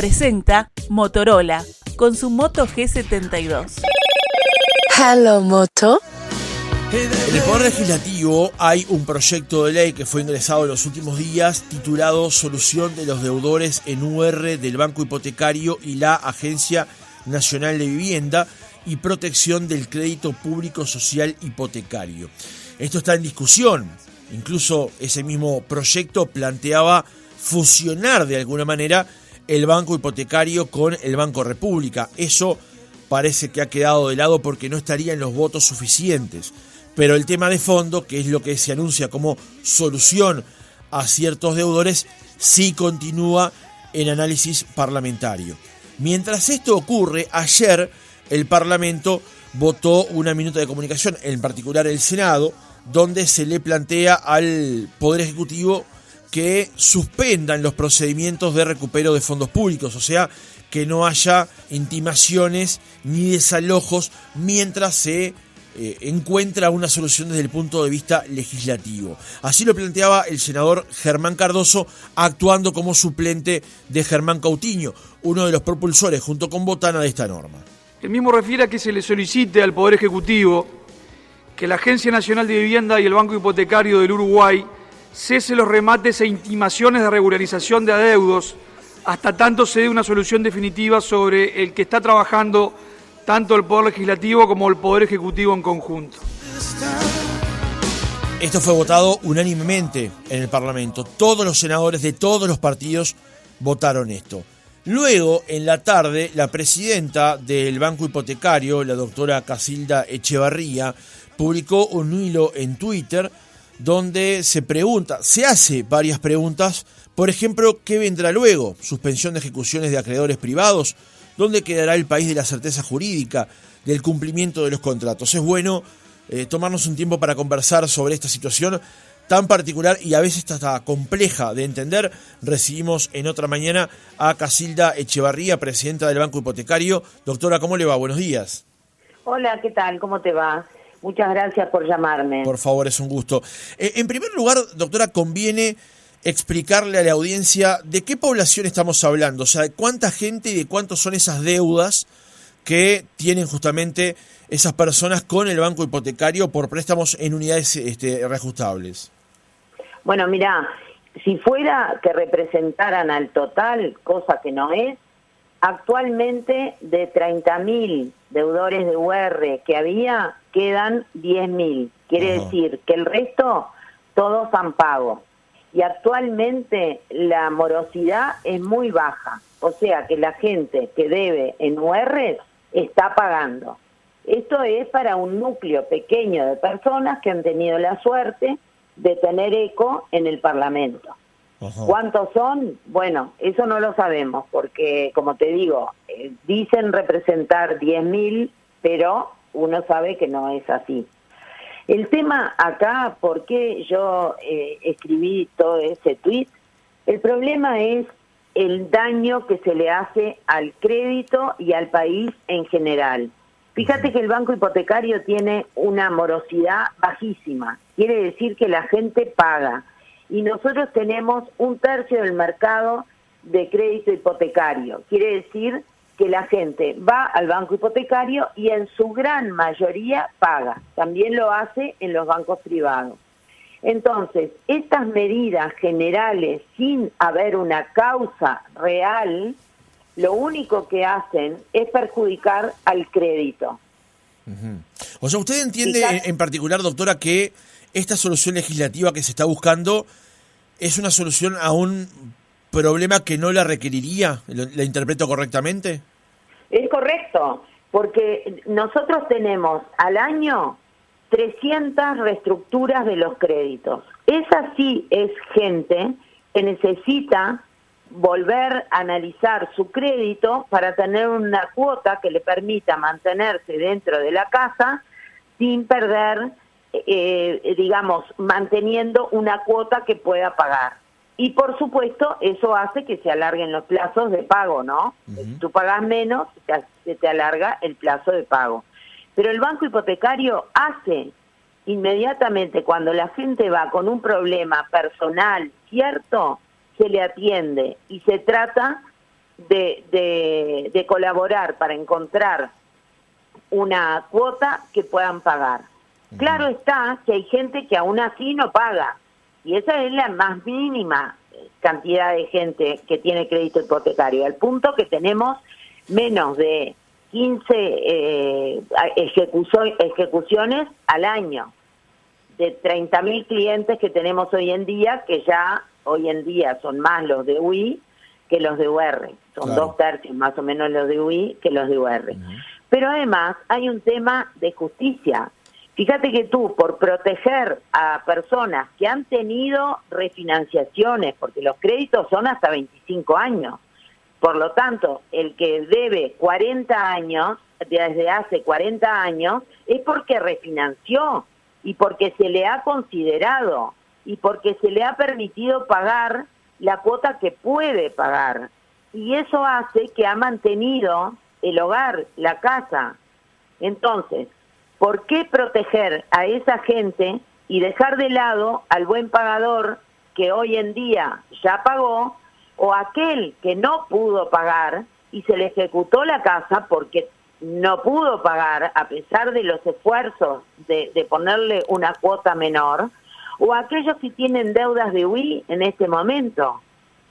presenta Motorola con su Moto G72. Hello, Moto. En el Poder Legislativo hay un proyecto de ley que fue ingresado en los últimos días titulado Solución de los deudores en UR del Banco Hipotecario y la Agencia Nacional de Vivienda y Protección del Crédito Público Social Hipotecario. Esto está en discusión. Incluso ese mismo proyecto planteaba fusionar de alguna manera el Banco Hipotecario con el Banco República. Eso parece que ha quedado de lado porque no estarían los votos suficientes. Pero el tema de fondo, que es lo que se anuncia como solución a ciertos deudores, sí continúa en análisis parlamentario. Mientras esto ocurre, ayer el Parlamento votó una minuta de comunicación, en particular el Senado, donde se le plantea al Poder Ejecutivo que suspendan los procedimientos de recupero de fondos públicos, o sea, que no haya intimaciones ni desalojos mientras se encuentra una solución desde el punto de vista legislativo. Así lo planteaba el senador Germán Cardoso, actuando como suplente de Germán Coutinho, uno de los propulsores junto con Botana de esta norma. El mismo refiere a que se le solicite al Poder Ejecutivo que la Agencia Nacional de Vivienda y el Banco Hipotecario del Uruguay cese los remates e intimaciones de regularización de adeudos hasta tanto se dé una solución definitiva sobre el que está trabajando tanto el Poder Legislativo como el Poder Ejecutivo en conjunto. Esto fue votado unánimemente en el Parlamento. Todos los senadores de todos los partidos votaron esto. Luego, en la tarde, la presidenta del Banco Hipotecario, la doctora Casilda Echevarría, publicó un hilo en Twitter donde se hace varias preguntas. Por ejemplo, ¿qué vendrá luego? ¿Suspensión de ejecuciones de acreedores privados? ¿Dónde quedará el país de la certeza jurídica, del cumplimiento de los contratos? Es bueno tomarnos un tiempo para conversar sobre esta situación tan particular y a veces hasta compleja de entender. Recibimos en otra mañana a Casilda Echevarría, presidenta del Banco Hipotecario. Doctora, ¿cómo le va? Buenos días. Hola, ¿qué tal? ¿Cómo te va? Muchas gracias por llamarme. Por favor, es un gusto. En primer lugar, doctora, conviene explicarle a la audiencia de qué población estamos hablando, o sea, de cuánta gente y de cuántos son esas deudas que tienen justamente esas personas con el Banco Hipotecario por préstamos en unidades reajustables. Bueno, mira, si fuera que representaran al total, cosa que no es, actualmente de 30.000 deudores de UR que había, quedan 10.000. Quiere decir que el resto todos han pago. Y actualmente la morosidad es muy baja, o sea que la gente que debe en UR está pagando. Esto es para un núcleo pequeño de personas que han tenido la suerte de tener eco en el Parlamento. ¿Cuántos son? Bueno, eso no lo sabemos, porque como te digo, dicen representar 10.000, pero uno sabe que no es así. El tema acá, ¿por qué yo escribí todo ese tuit? El problema es el daño que se le hace al crédito y al país en general. Fíjate que el Banco Hipotecario tiene una morosidad bajísima, quiere decir que la gente paga. Y nosotros tenemos 1/3 del mercado de crédito hipotecario, quiere decir que la gente va al banco hipotecario y en su gran mayoría paga. También lo hace en los bancos privados. Entonces, estas medidas generales sin haber una causa real, lo único que hacen es perjudicar al crédito. O sea, ¿usted entiende en particular, doctora, que esta solución legislativa que se está buscando es una solución a un problema que no la requeriría? ¿La interpreto correctamente? Es correcto, porque nosotros tenemos al año 300 reestructuras de los créditos. Esa sí es gente que necesita volver a analizar su crédito para tener una cuota que le permita mantenerse dentro de la casa sin perder, manteniendo una cuota que pueda pagar. Y por supuesto, eso hace que se alarguen los plazos de pago, ¿no? Si tú pagas menos, se te alarga el plazo de pago. Pero el Banco Hipotecario hace inmediatamente, cuando la gente va con un problema personal, cierto, se le atiende y se trata de colaborar para encontrar una cuota que puedan pagar. Claro está que hay gente que aún así no paga, y esa es la más mínima cantidad de gente que tiene crédito hipotecario, al punto que tenemos menos de 15 ejecuciones al año, de 30.000 clientes que tenemos hoy en día, que ya hoy en día son más los de UI que los de UR, son Claro. 2/3 más o menos los de UI que los de UR. Pero además hay un tema de justicia. Fíjate que tú, por proteger a personas que han tenido refinanciaciones, porque los créditos son hasta 25 años, por lo tanto, el que debe 40 años, desde hace 40 años, es porque refinanció y porque se le ha considerado y porque se le ha permitido pagar la cuota que puede pagar. Y eso hace que ha mantenido el hogar, la casa. Entonces, ¿por qué proteger a esa gente y dejar de lado al buen pagador que hoy en día ya pagó, o aquel que no pudo pagar y se le ejecutó la casa porque no pudo pagar a pesar de los esfuerzos de ponerle una cuota menor, o aquellos que tienen deudas de UI en este momento?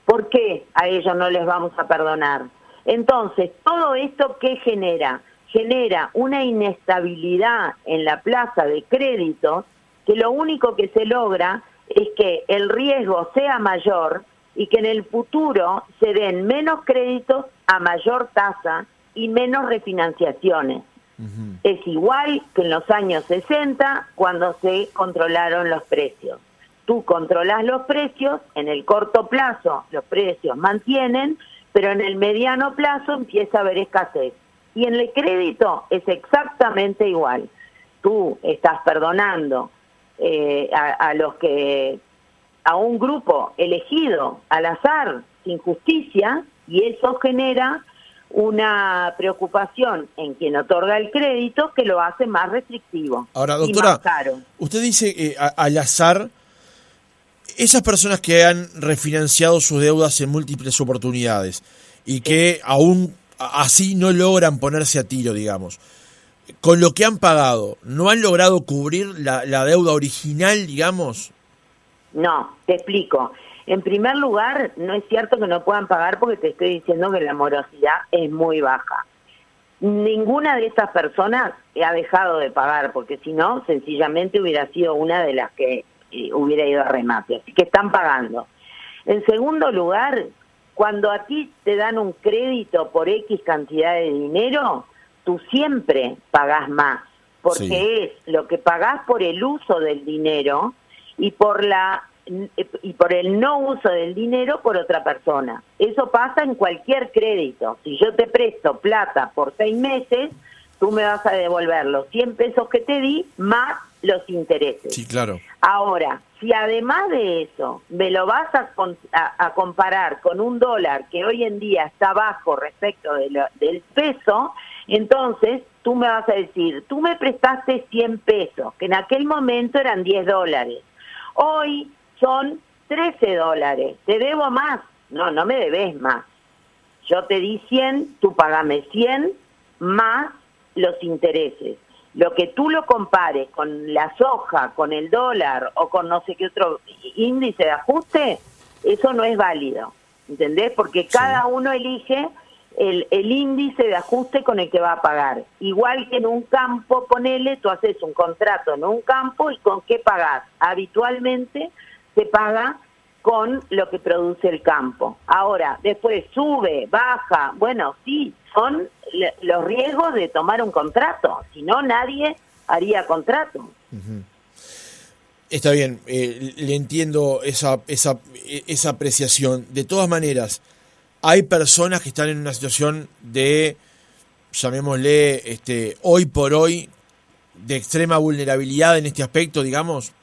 ¿Por qué a ellos no les vamos a perdonar? Entonces, todo esto, ¿qué genera? Genera una inestabilidad en la plaza de créditos, que lo único que se logra es que el riesgo sea mayor y que en el futuro se den menos créditos a mayor tasa y menos refinanciaciones. Es igual que en los años 60, cuando se controlaron los precios. Tú controlas los precios, en el corto plazo los precios mantienen, pero en el mediano plazo empieza a haber escasez. Y en el crédito es exactamente igual. Tú estás perdonando a un grupo elegido al azar, sin justicia, y eso genera una preocupación en quien otorga el crédito que lo hace más restrictivo. Ahora, y doctora, más caro. usted dice al azar, esas personas que han refinanciado sus deudas en múltiples oportunidades y que aún así no logran ponerse a tiro, digamos, con lo que han pagado, ¿no han logrado cubrir la deuda original, digamos? No, te explico. En primer lugar, no es cierto que no puedan pagar, porque te estoy diciendo que la morosidad es muy baja. Ninguna de estas personas ha dejado de pagar, porque si no, sencillamente hubiera sido una de las que hubiera ido a remate. Así que están pagando. En segundo lugar, cuando a ti te dan un crédito por X cantidad de dinero, tú siempre pagás más, porque Sí. es lo que pagás por el uso del dinero y por el no uso del dinero por otra persona. Eso pasa en cualquier crédito. Si yo te presto plata por 6 meses, tú me vas a devolver los 100 pesos que te di más los intereses. Sí, claro. Ahora, si además de eso me lo vas a comparar con un dólar que hoy en día está bajo respecto del peso, entonces tú me vas a decir, tú me prestaste 100 pesos, que en aquel momento eran 10 dólares. Hoy son 13 dólares. ¿Te debo más? No, no me debes más. Yo te di 100, tú pagame 100 más los intereses. Lo que tú lo compares con la soja, con el dólar o con no sé qué otro índice de ajuste, eso no es válido, ¿entendés? Porque cada uno elige el índice de ajuste con el que va a pagar. Igual que en un campo, ponele, tú haces un contrato en un campo y ¿con qué pagás? Habitualmente se paga con lo que produce el campo. Ahora, después sube, baja, bueno, sí, son los riesgos de tomar un contrato, si no nadie haría contrato. Está bien, le entiendo esa apreciación. De todas maneras, hay personas que están en una situación de, llamémosle, hoy por hoy, de extrema vulnerabilidad en este aspecto, digamos.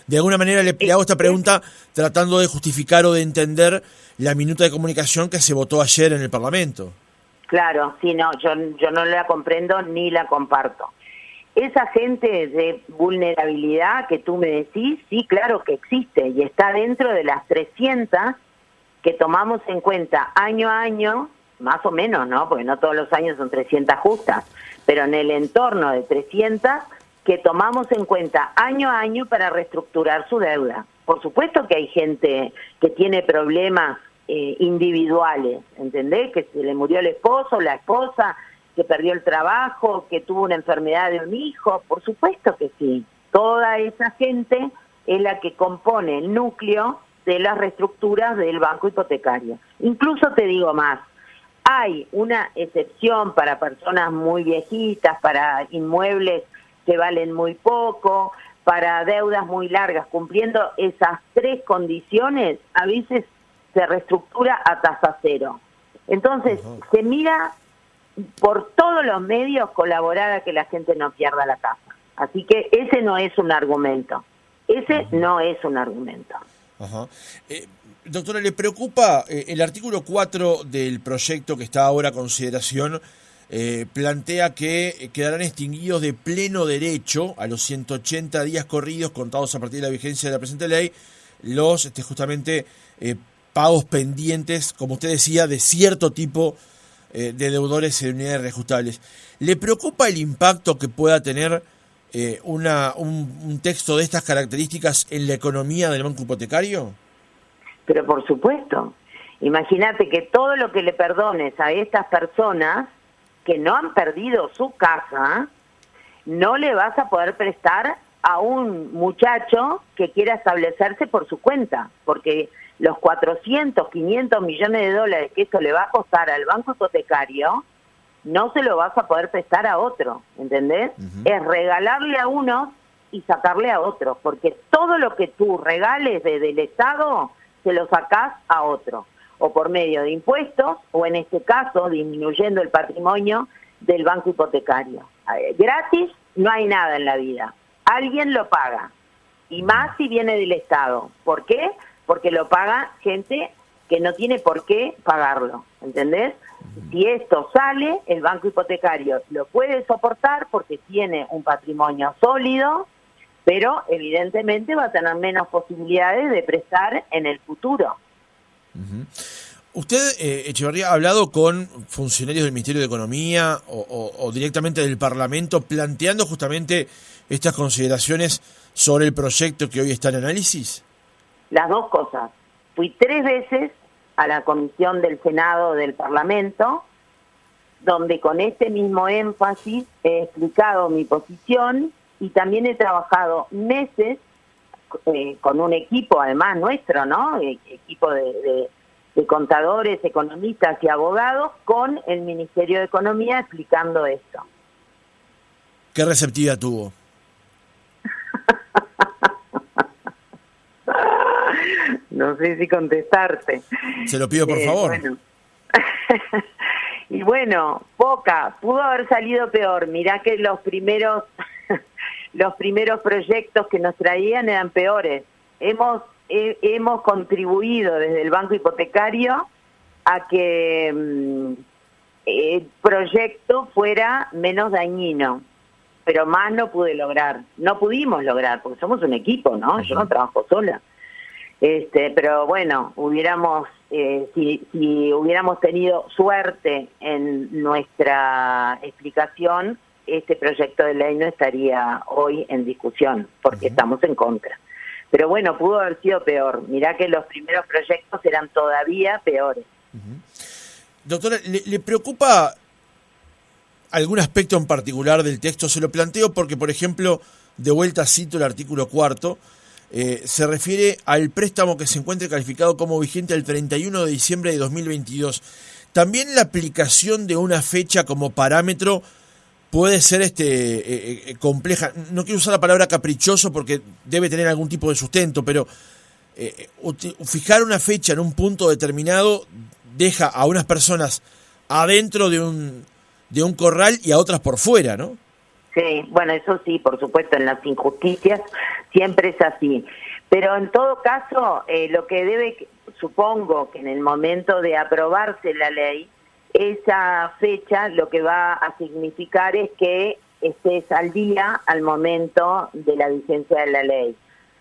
De alguna manera le hago esta pregunta tratando de justificar o de entender la minuta de comunicación que se votó ayer en el Parlamento. Claro, sí, no, yo no la comprendo ni la comparto. Esa gente de vulnerabilidad que tú me decís, sí, claro que existe y está dentro de las 300 que tomamos en cuenta año a año, más o menos, ¿no? Porque no todos los años son 300 justas, pero en el entorno de 300 que tomamos en cuenta año a año para reestructurar su deuda. Por supuesto que hay gente que tiene problemas individuales, ¿entendés? Que se le murió el esposo, la esposa, que perdió el trabajo, que tuvo una enfermedad de un hijo, por supuesto que sí. Toda esa gente es la que compone el núcleo de las reestructuras del banco hipotecario. Incluso te digo más, hay una excepción para personas muy viejitas, para inmuebles que valen muy poco, para deudas muy largas. Cumpliendo esas 3 condiciones, a veces se reestructura a tasa cero. Entonces, se mira por todos los medios colaborar a que la gente no pierda la casa. Así que ese no es un argumento. Ese no es un argumento. Ajá. Doctora, ¿le preocupa el artículo 4 del proyecto que está ahora a consideración? Plantea que quedarán extinguidos de pleno derecho a los 180 días corridos contados a partir de la vigencia de la presente ley los justamente pagos pendientes, como usted decía, de cierto tipo de deudores en unidades reajustables. ¿Le preocupa el impacto que pueda tener un texto de estas características en la economía del banco hipotecario? Pero por supuesto, imagínate que todo lo que le perdones a estas personas que no han perdido su casa, no le vas a poder prestar a un muchacho que quiera establecerse por su cuenta, porque los 400, 500 millones de dólares que eso le va a costar al banco hipotecario, no se lo vas a poder prestar a otro, ¿entendés? Es regalarle a uno y sacarle a otro, porque todo lo que tú regales del Estado, se lo sacás a otro, o por medio de impuestos, o en este caso, disminuyendo el patrimonio del banco hipotecario. Gratis no hay nada en la vida. Alguien lo paga, y más si viene del Estado. ¿Por qué? Porque lo paga gente que no tiene por qué pagarlo, ¿entendés? Si esto sale, el banco hipotecario lo puede soportar porque tiene un patrimonio sólido, pero evidentemente va a tener menos posibilidades de prestar en el futuro. ¿Usted, Echeverría, ha hablado con funcionarios del Ministerio de Economía o directamente del Parlamento planteando justamente estas consideraciones sobre el proyecto que hoy está en análisis? Las dos cosas. Fui 3 veces a la comisión del Senado del Parlamento, donde con este mismo énfasis he explicado mi posición y también he trabajado meses con un equipo, además nuestro, ¿no? Equipo de contadores, economistas y abogados con el Ministerio de Economía explicando esto. ¿Qué receptividad tuvo? No sé si contestarte. Se lo pido por favor. Bueno. Y bueno, poca. Pudo haber salido peor. Mirá que los primeros proyectos que nos traían eran peores. Hemos contribuido desde el banco hipotecario a que el proyecto fuera menos dañino, pero más no pudimos lograr, porque somos un equipo, ¿no? Yo no trabajo sola. Pero bueno, si hubiéramos tenido suerte en nuestra explicación, este proyecto de ley no estaría hoy en discusión, porque estamos en contra. Pero bueno, pudo haber sido peor. Mirá que los primeros proyectos eran todavía peores. Doctora, ¿le preocupa algún aspecto en particular del texto? Se lo planteo porque, por ejemplo, de vuelta cito el artículo 4, se refiere al préstamo que se encuentre calificado como vigente el 31 de diciembre de 2022. También la aplicación de una fecha como parámetro puede ser compleja. No quiero usar la palabra caprichoso porque debe tener algún tipo de sustento, pero fijar una fecha en un punto determinado deja a unas personas adentro de un corral y a otras por fuera, ¿no? Sí, bueno, eso sí, por supuesto, en las injusticias siempre es así. Pero en todo caso, lo que supongo que en el momento de aprobarse la ley, esa fecha lo que va a significar es que estés al día al momento de la vigencia de la ley.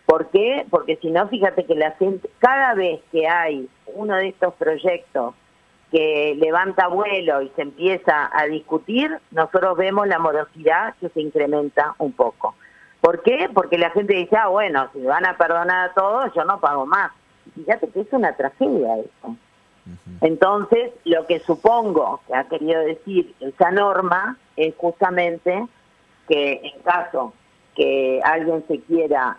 ¿Por qué? Porque si no, fíjate que la gente, cada vez que hay uno de estos proyectos que levanta vuelo y se empieza a discutir, nosotros vemos la morosidad que se incrementa un poco. ¿Por qué? Porque la gente dice, bueno, si me van a perdonar a todos, yo no pago más. Fíjate que es una tragedia eso. Entonces, lo que supongo que ha querido decir esa norma es justamente que en caso que alguien se quiera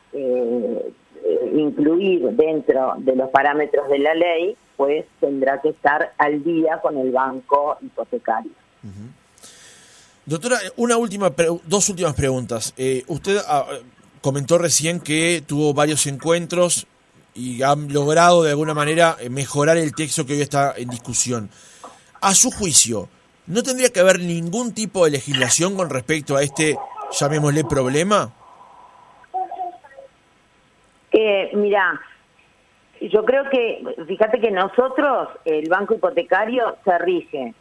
incluir dentro de los parámetros de la ley, pues tendrá que estar al día con el banco hipotecario. Doctora, dos últimas preguntas. Usted comentó recién que tuvo varios encuentros y han logrado de alguna manera mejorar el texto que hoy está en discusión. A su juicio, ¿no tendría que haber ningún tipo de legislación con respecto a este, llamémosle, problema? Mira, yo creo que, fíjate que nosotros, el banco hipotecario, se rige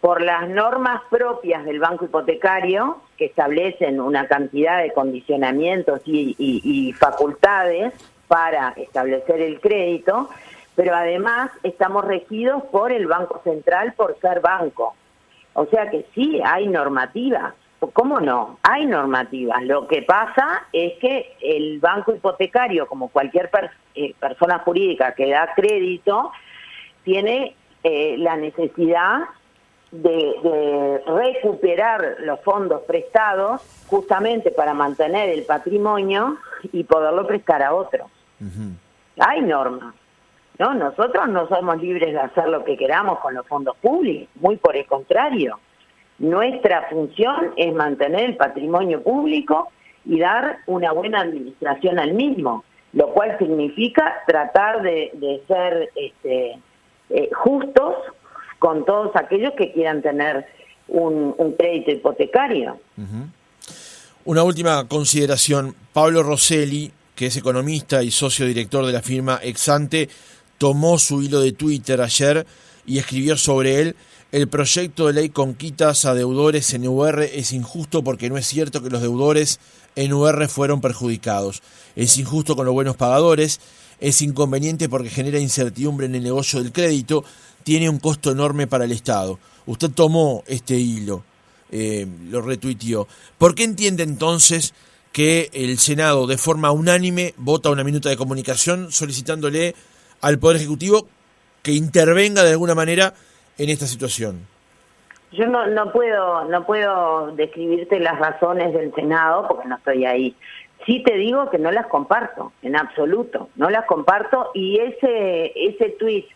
por las normas propias del banco hipotecario, que establecen una cantidad de condicionamientos y facultades para establecer el crédito, pero además estamos regidos por el Banco Central por ser banco. O sea que sí, hay normativas. ¿Cómo no? Hay normativas. Lo que pasa es que el banco hipotecario, como cualquier persona jurídica que da crédito, tiene la necesidad de recuperar los fondos prestados justamente para mantener el patrimonio y poderlo prestar a otros. Hay normas, ¿no? Nosotros no somos libres de hacer lo que queramos con los fondos públicos, muy por el contrario. Nuestra función es mantener el patrimonio público y dar una buena administración al mismo, lo cual significa tratar de ser justos con todos aquellos que quieran tener un crédito hipotecario. Una última consideración. Pablo Rosselli, que es economista y socio director de la firma Exante, tomó su hilo de Twitter ayer y escribió sobre él: el proyecto de ley con quitas a deudores en UR es injusto porque no es cierto que los deudores en UR fueron perjudicados. Es injusto con los buenos pagadores, es inconveniente porque genera incertidumbre en el negocio del crédito, tiene un costo enorme para el Estado. Usted tomó este hilo, lo retuiteó. ¿Por qué entiende entonces que el Senado de forma unánime vota una minuta de comunicación solicitándole al Poder Ejecutivo que intervenga de alguna manera en esta situación? Yo no puedo describirte las razones del Senado porque no estoy ahí. Sí te digo que no las comparto, en absoluto, no las comparto, y ese tuit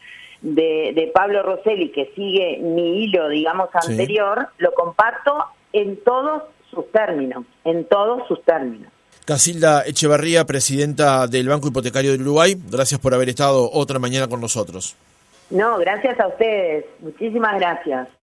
de Pablo Rosselli que sigue mi hilo, digamos, anterior, sí, lo comparto en todos sus términos, Casilda Echevarría, presidenta del Banco Hipotecario del Uruguay, gracias por haber estado otra mañana con nosotros. No, gracias a ustedes, muchísimas gracias.